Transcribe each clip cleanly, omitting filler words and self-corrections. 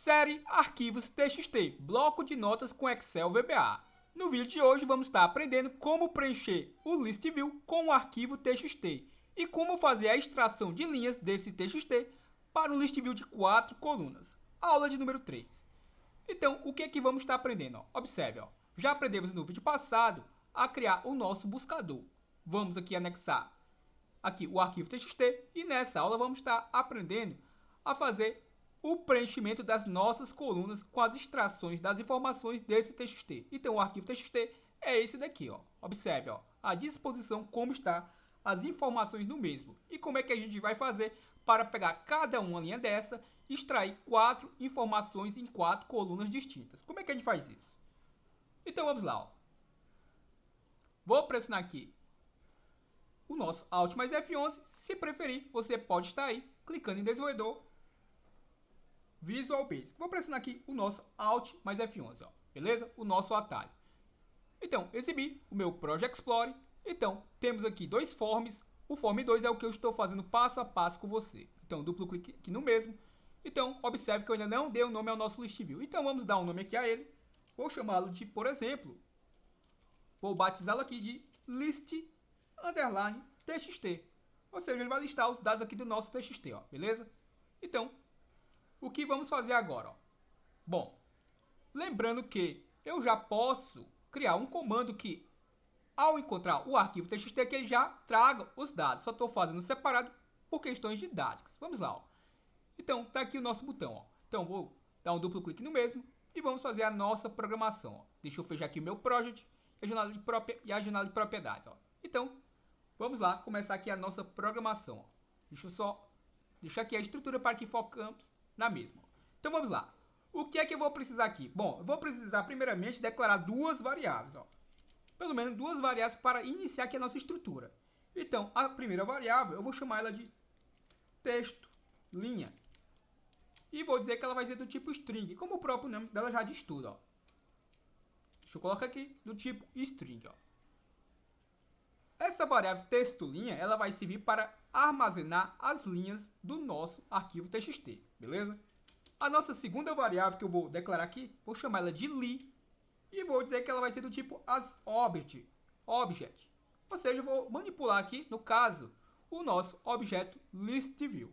Série Arquivos TXT, bloco de notas com Excel VBA. No vídeo de hoje vamos estar aprendendo como preencher o List View com o arquivo TXT e como fazer a extração de linhas desse TXT para um List View de 4 colunas. Aula de número 3. Então, o que é que vamos estar aprendendo? Observe, já aprendemos no vídeo passado a criar o nosso buscador. Vamos aqui anexar aqui o arquivo TXT e nessa aula vamos estar aprendendo a fazer o preenchimento das nossas colunas com as extrações das informações desse TXT. Então, o arquivo TXT é esse daqui, Observe, a disposição como está as informações no mesmo. E como é que a gente vai fazer para pegar cada uma linha dessa e extrair 4 informações em 4 colunas distintas. Como é que a gente faz isso? Então, vamos lá, Vou pressionar aqui o nosso Alt mais F11. Se preferir, você pode estar aí clicando em desenvolvedor Visual Basic. Vou pressionar aqui o nosso Alt mais F11, beleza? O nosso atalho. Então, exibir o meu Project Explorer. Então, temos aqui dois forms. O form 2 é o que eu estou fazendo passo a passo com você. Então, duplo clique aqui no mesmo. Então, observe que eu ainda não dei o nome ao nosso List View. Então, vamos dar um nome aqui a ele. Vou chamá-lo de, por exemplo, vou batizá-lo aqui de List Underline TXT. Ou seja, ele vai listar os dados aqui do nosso TXT, beleza? Então, o que vamos fazer agora? Bom, lembrando que eu já posso criar um comando que, ao encontrar o arquivo TXT, que ele já traga os dados. Só estou fazendo separado por questões didáticas. Vamos lá, Então, está aqui o nosso botão, Então, vou dar um duplo clique no mesmo e vamos fazer a nossa programação, Deixa eu fechar aqui o meu project e a janela de propriedades, Então, vamos lá começar aqui a nossa programação, Deixa eu só deixar aqui a estrutura para que focamos na mesma. Então, vamos lá. O que é que eu vou precisar aqui? Bom, eu vou precisar primeiramente declarar duas variáveis, Pelo menos duas variáveis para iniciar aqui a nossa estrutura. Então, a primeira variável, eu vou chamar ela de texto, linha. E vou dizer que ela vai ser do tipo string, como o próprio nome dela já diz tudo, Deixa eu colocar aqui, do tipo string, Essa variável texto, linha, ela vai servir para armazenar as linhas do nosso arquivo TXT, beleza? A nossa segunda variável que eu vou declarar aqui, vou chamar ela de li, e vou dizer que ela vai ser do tipo object. Ou seja, eu vou manipular aqui, no caso, o nosso objeto ListView.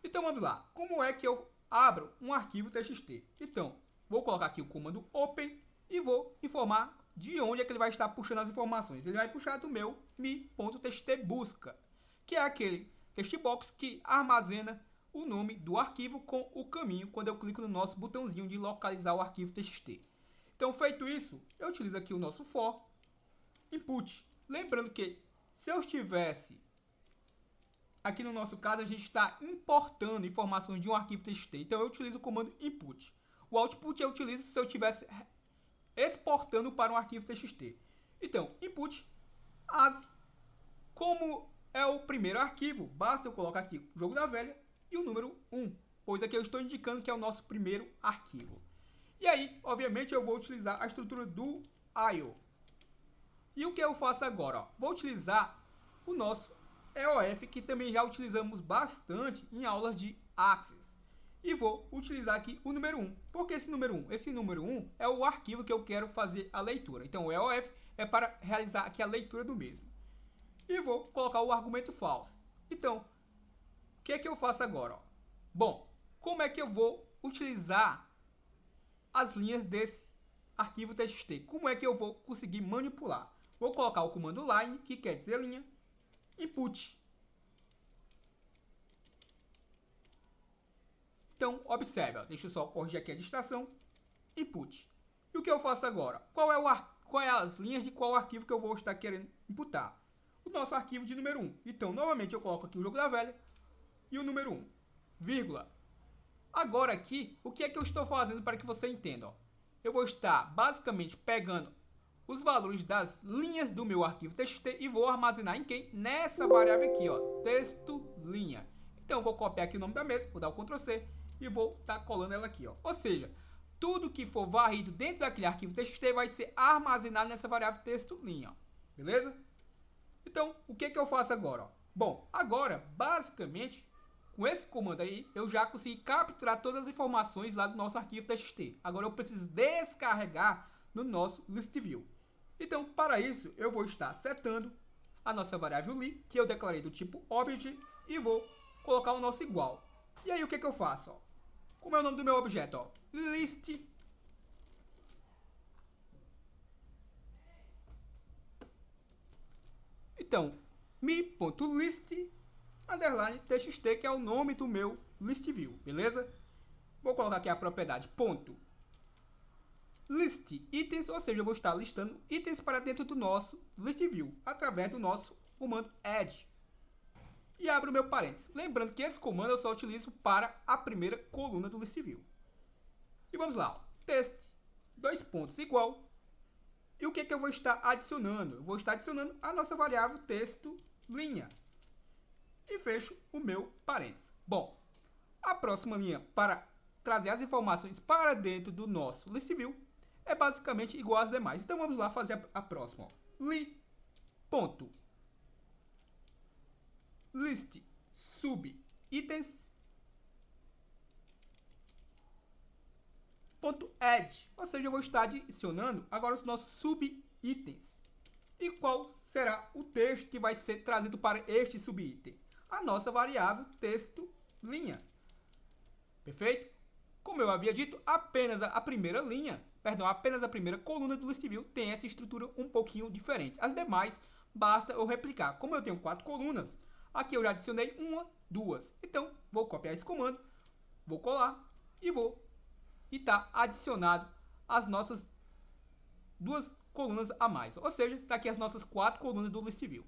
Então, vamos lá. Como é que eu abro um arquivo TXT? Então, vou colocar aqui o comando open e vou informar de onde é que ele vai estar puxando as informações. Ele vai puxar do meu mi.txt busca, que é aquele text box que armazena o nome do arquivo com o caminho quando eu clico no nosso botãozinho de localizar o arquivo TXT. Então, feito isso, eu utilizo aqui o nosso for input. Lembrando que se eu estivesse aqui no nosso caso, a gente está importando informações de um arquivo TXT. Então, eu utilizo o comando input. O output eu utilizo se eu estivesse exportando para um arquivo TXT. Então, input, como é o primeiro arquivo, basta eu colocar aqui o jogo da velha e o número 1, pois aqui eu estou indicando que é o nosso primeiro arquivo. E aí, obviamente, eu vou utilizar a estrutura do I/O. E o que eu faço agora? Vou utilizar o nosso EOF, que também já utilizamos bastante em aulas de Access. E vou utilizar aqui o número 1. Por que esse número 1? Esse número 1 é o arquivo que eu quero fazer a leitura. Então, o EOF é para realizar aqui a leitura do mesmo. E vou colocar o argumento false. Então, o que é que eu faço agora? Bom, como é que eu vou utilizar as linhas desse arquivo TXT? Como é que eu vou conseguir manipular? Vou colocar o comando line, que quer dizer linha, input. Então, observe, deixa eu só corrigir aqui a distração. Input. E o que eu faço agora? Qual é as linhas de qual arquivo que eu vou estar querendo imputar? O nosso arquivo de número 1. Então, novamente, eu coloco aqui o jogo da velha e o número 1, vírgula. Agora aqui, o que é que eu estou fazendo para que você entenda? Eu vou estar basicamente pegando os valores das linhas do meu arquivo TXT e vou armazenar em quem? Nessa variável aqui, texto linha. Então, eu vou copiar aqui o nome da mesa, vou dar o Ctrl C e vou estar colando ela aqui, Ou seja, tudo que for varrido dentro daquele arquivo TXT vai ser armazenado nessa variável texto linha, Beleza? Então, o que é que eu faço agora? Bom, agora, basicamente, com esse comando aí, eu já consegui capturar todas as informações lá do nosso arquivo txt. Agora eu preciso descarregar no nosso ListView. Então, para isso, eu vou estar setando a nossa variável li, que eu declarei do tipo object, e vou colocar o nosso igual. E aí, o que eu faço? Ó? Como é o nome do meu objeto? Ó? List. Então, mi.list underline txt, que é o nome do meu ListView, beleza? Vou colocar aqui a propriedade ponto list itens, ou seja, eu vou estar listando itens para dentro do nosso ListView, através do nosso comando add. E abro o meu parênteses. Lembrando que esse comando eu só utilizo para a primeira coluna do ListView. E vamos lá, ó. Teste, dois pontos, igual. E o que eu vou estar adicionando? Eu vou estar adicionando a nossa variável texto linha. E fecho o meu parênteses. Bom, a próxima linha para trazer as informações para dentro do nosso ListView é basicamente igual às demais. Então vamos lá fazer a próxima. Li, ponto, list sub itens, ponto add, ou seja, eu vou estar adicionando agora os nossos sub-itens. E qual será o texto que vai ser trazido para este sub-item? A nossa variável texto linha. Perfeito? Como eu havia dito, apenas a primeira coluna do ListView tem essa estrutura um pouquinho diferente. As demais, basta eu replicar. Como eu tenho 4 colunas, aqui eu já adicionei uma, duas. Então, vou copiar esse comando, vou colar e está adicionado as nossas 2 colunas a mais. Ou seja, está aqui as nossas 4 colunas do ListView.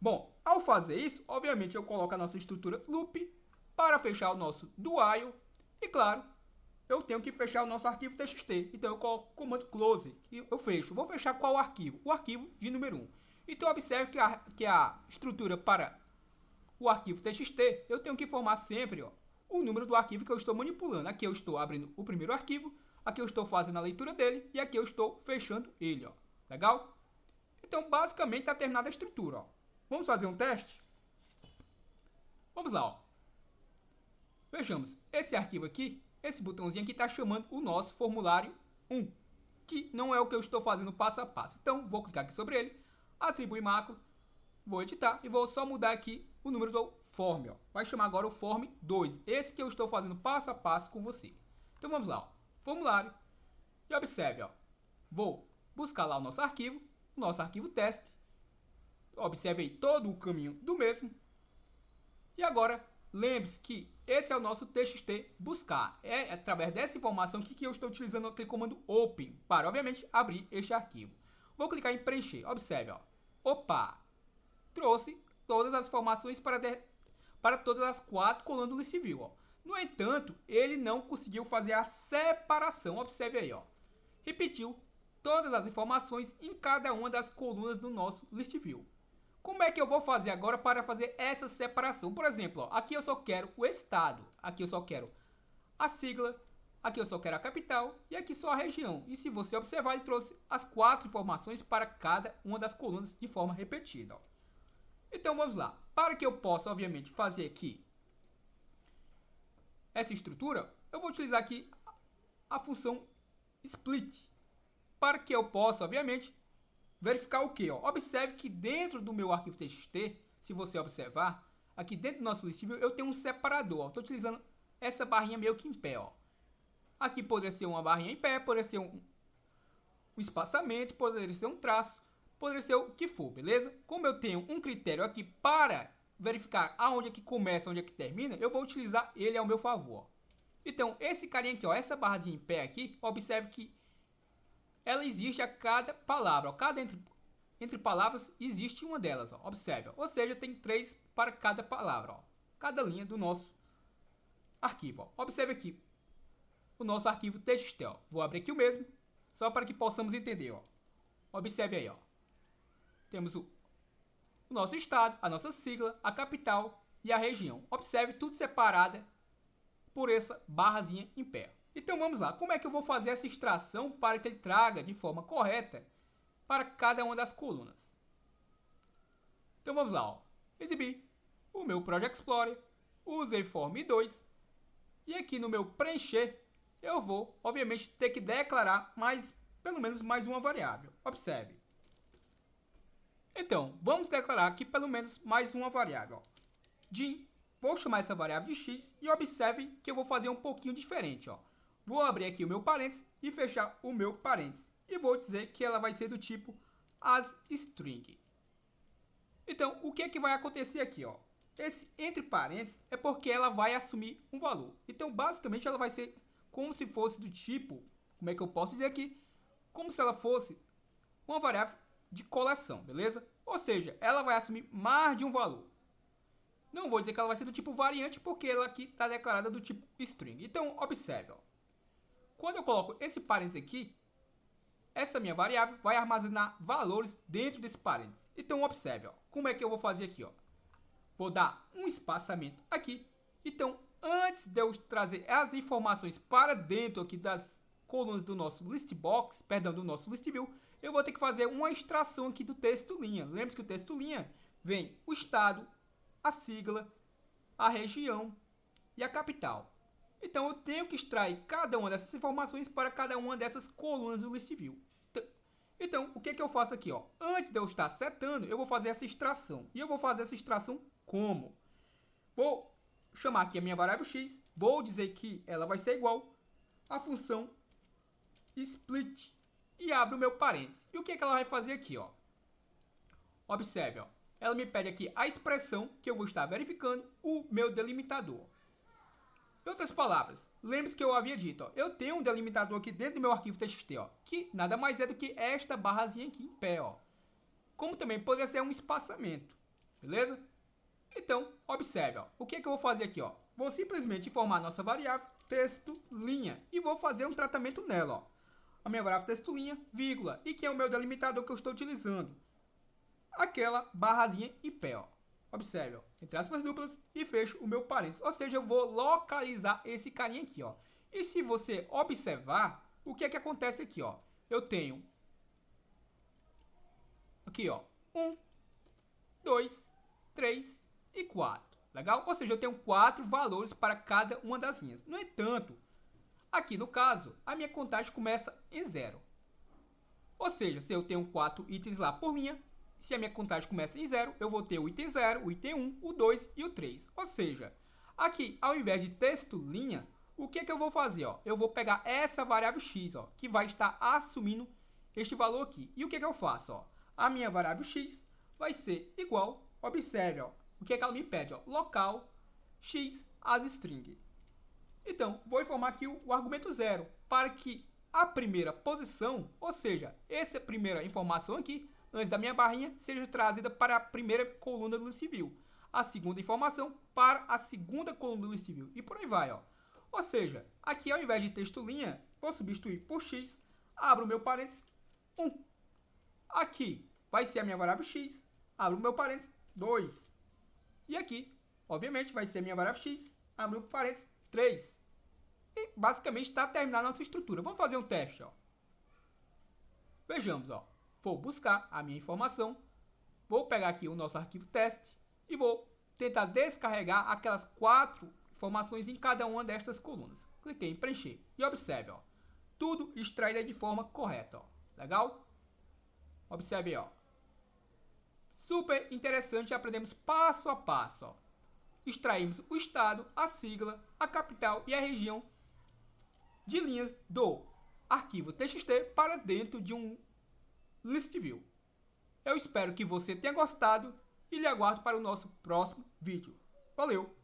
Bom, ao fazer isso, obviamente eu coloco a nossa estrutura loop para fechar o nosso do while. E claro, eu tenho que fechar o nosso arquivo txt. Então eu coloco o comando close e eu fecho. Vou fechar qual arquivo? O arquivo de número 1. Então observe que a estrutura para o arquivo txt, eu tenho que informar sempre, ó, o número do arquivo que eu estou manipulando. Aqui eu estou abrindo o primeiro arquivo, aqui eu estou fazendo a leitura dele e aqui eu estou fechando ele. Ó. Legal? Então basicamente está terminada a estrutura. Ó. Vamos fazer um teste? Vamos lá. Ó. Vejamos, esse arquivo aqui, esse botãozinho aqui está chamando o nosso formulário 1, que não é o que eu estou fazendo passo a passo. Então, vou clicar aqui sobre ele, atribuir macro, vou editar e vou só mudar aqui o número do form. Ó. Vai chamar agora o form 2, esse que eu estou fazendo passo a passo com você. Então, vamos lá. Ó. Formulário, e observe, ó. Vou buscar lá o nosso arquivo teste. Observe aí todo o caminho do mesmo. E agora, lembre-se que esse é o nosso txt buscar. É através dessa informação que eu estou utilizando aquele comando open para, obviamente, abrir este arquivo. Vou clicar em preencher. Observe, ó. Opa! Trouxe todas as informações para todas as 4 colunas do ListView. Ó. No entanto, ele não conseguiu fazer a separação. Observe aí, ó. Repetiu todas as informações em cada uma das colunas do nosso ListView. Como é que eu vou fazer agora para fazer essa separação? Por exemplo, ó, aqui eu só quero o estado, aqui eu só quero a sigla, aqui eu só quero a capital e aqui só a região. E se você observar, ele trouxe as 4 informações para cada uma das colunas de forma repetida. Ó. Então vamos lá. Para que eu possa, obviamente, fazer aqui essa estrutura, eu vou utilizar aqui a função split. Para que eu possa, obviamente, verificar o que? Observe que dentro do meu arquivo txt, se você observar, aqui dentro do nosso ListView, eu tenho um separador. Estou utilizando essa barrinha meio que em pé. Ó. Aqui poderia ser uma barrinha em pé, poderia ser um espaçamento, poderia ser um traço, poderia ser o que for, beleza? Como eu tenho um critério aqui para verificar aonde é que começa, onde é que termina, eu vou utilizar ele ao meu favor. Ó. Então, esse carinha aqui, ó, essa barrazinha em pé aqui, observe que ela existe a cada palavra. Ó. Cada entre palavras existe uma delas. Ó. Observe. Ó. Ou seja, tem 3 para cada palavra. Ó. Cada linha do nosso arquivo. Ó. Observe aqui o nosso arquivo txt. Ó. Vou abrir aqui o mesmo, só para que possamos entender. Ó. Observe aí. Ó. Temos o nosso estado, a nossa sigla, a capital e a região. Observe tudo separada por essa barrazinha em pé. Então vamos lá, como é que eu vou fazer essa extração para que ele traga de forma correta para cada uma das colunas? Então vamos lá, ó. Exibir o meu Project Explorer, usei form2 e aqui no meu preencher eu vou, obviamente, ter que declarar pelo menos mais uma variável. Observe. Então, vamos declarar aqui pelo menos mais uma variável. Ó. Din, vou chamar essa variável de x e observe que eu vou fazer um pouquinho diferente. Ó. Vou abrir aqui o meu parênteses e fechar o meu parênteses. E vou dizer que ela vai ser do tipo asString. Então, o que é que vai acontecer aqui? Ó? Esse entre parênteses é porque ela vai assumir um valor. Então, basicamente, ela vai ser como se fosse do tipo, como é que eu posso dizer aqui? Como se ela fosse uma variável de coleção, beleza? Ou seja, ela vai assumir mais de um valor. Não vou dizer que ela vai ser do tipo variante, porque ela aqui está declarada do tipo string. Então, observe. Ó. Quando eu coloco esse parênteses aqui, essa minha variável vai armazenar valores dentro desse parênteses. Então, observe. Ó. Como é que eu vou fazer aqui? Ó? Vou dar um espaçamento aqui. Então, antes de eu trazer as informações para dentro aqui das colunas do nosso listbox, do nosso listview, eu vou ter que fazer uma extração aqui do texto linha. Lembre-se que o texto linha vem o estado, a sigla, a região e a capital. Então, eu tenho que extrair cada uma dessas informações para cada uma dessas colunas do listview. Então, o que eu faço aqui? Ó? Antes de eu estar setando, eu vou fazer essa extração. E eu vou fazer essa extração como? Vou chamar aqui a minha variável x, vou dizer que ela vai ser igual à função split e abro o meu parênteses. E o que ela vai fazer aqui? Ó? Observe, ó. Ela me pede aqui a expressão que eu vou estar verificando o meu delimitador. Em outras palavras, lembre-se que eu havia dito, ó, eu tenho um delimitador aqui dentro do meu arquivo txt, ó, que nada mais é do que esta barrazinha aqui em pé, ó. Como também poderia ser um espaçamento, beleza? Então, observe, ó, o que eu vou fazer aqui, ó? Vou simplesmente informar a nossa variável texto linha e vou fazer um tratamento nela, ó. A minha variável texto linha, vírgula, e que é o meu delimitador que eu estou utilizando? Aquela barrazinha em pé, ó. Observe, ó, entre aspas duplas e fecho o meu parênteses. Ou seja, eu vou localizar esse carinha aqui, ó. E se você observar, o que é que acontece aqui, ó? Eu tenho aqui, ó, 1, 2, 3 e 4. Legal? Ou seja, eu tenho 4 valores para cada uma das linhas. No entanto, aqui no caso, a minha contagem começa em 0. Ou seja, se eu tenho 4 itens lá por linha, se a minha contagem começa em 0, eu vou ter o item 0, o item 1, o 2 e o 3. Ou seja, aqui, ao invés de texto linha, o que eu vou fazer? Ó? Eu vou pegar essa variável x, ó, que vai estar assumindo este valor aqui. E o que eu faço? Ó? A minha variável x vai ser igual, observe, ó, o que ela me pede? Ó? Local x asString. Então, vou informar aqui o argumento 0, para que a primeira posição, ou seja, essa primeira informação aqui, antes da minha barrinha, seja trazida para a primeira coluna do listview. A segunda informação para a segunda coluna do listview. E por aí vai, ó. Ou seja, aqui ao invés de texto linha, vou substituir por x, abro o meu parênteses, 1. Aqui vai ser a minha variável x, abro o meu parênteses, 2. E aqui, obviamente, vai ser a minha variável x, abro o meu parênteses, 3. E basicamente está terminada a nossa estrutura. Vamos fazer um teste, ó. Vejamos, ó. Vou buscar a minha informação, vou pegar aqui o nosso arquivo teste e vou tentar descarregar aquelas 4 informações em cada uma destas colunas. Cliquei em preencher e observe, ó, tudo extraído de forma correta, ó. Legal? Observe aí, ó. Super interessante, aprendemos passo a passo, ó. Extraímos o estado, a sigla, a capital e a região de linhas do arquivo txt para dentro de um listview. Eu espero que você tenha gostado e lhe aguardo para o nosso próximo vídeo. Valeu!